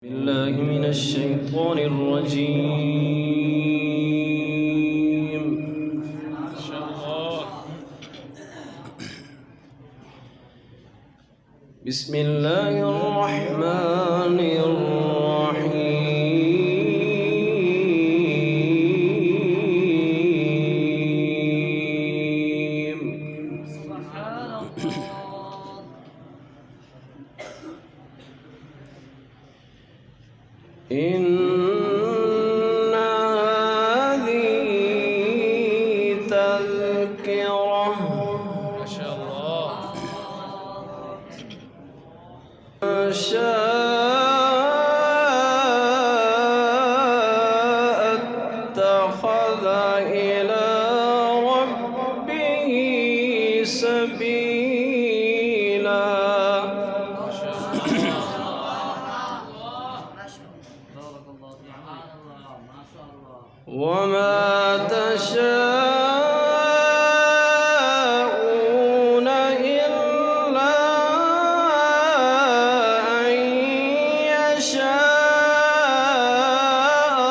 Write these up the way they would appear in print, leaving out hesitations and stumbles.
بالله من الشيطان الرجيم. ما شاء الله. بسم الله الرحمن الرحيم. سبحان الله. إن هذه تذكرة. ما شاء الله. من شاء اتخذ إلى ربه سبيلا. ما شاء الله. وما تشاءون إلا أن يشاء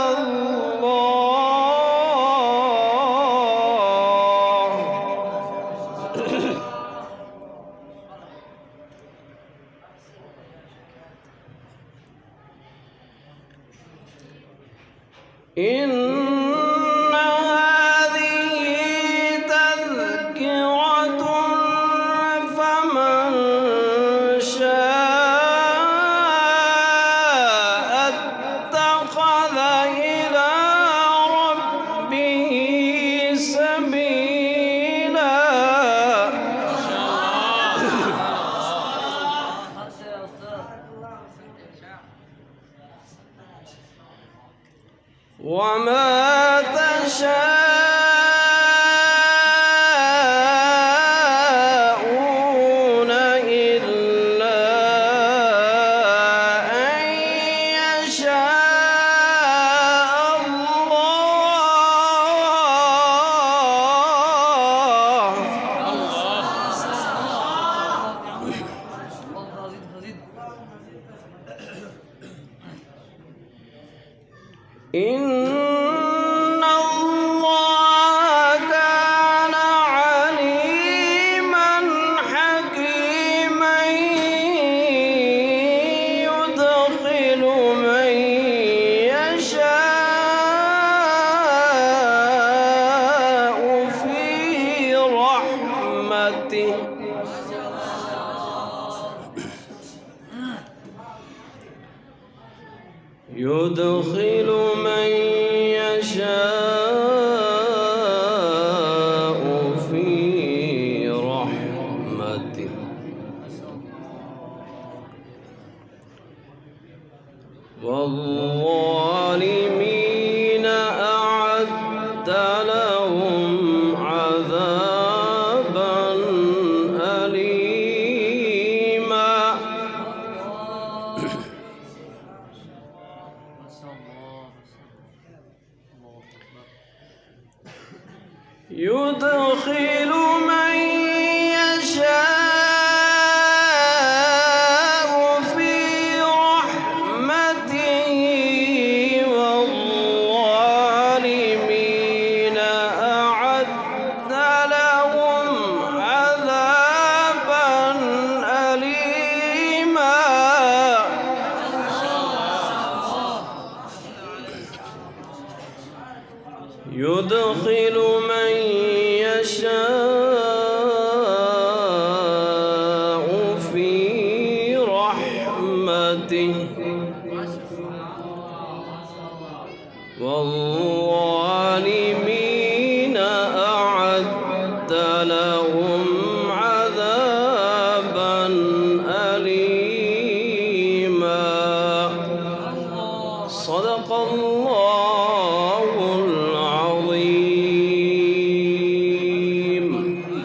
الله. إن هذه تذكرة فمن شاء اتخذ إلى ربه سبيلا. وما تشاءون إلا أن يشاء الله. إن الله كان عليما حكيما يدخل من يشاء في رحمته. يدخل من يشاء في رحمته. والظالمين أعد لهم عذابا أليما. يدخل من يشاء في رحمته والظالمين أعد لهم عذابا أليما. يدخل من يشاء في رحمته والظالمين أعد لهم عذابا أليما. صدق الله.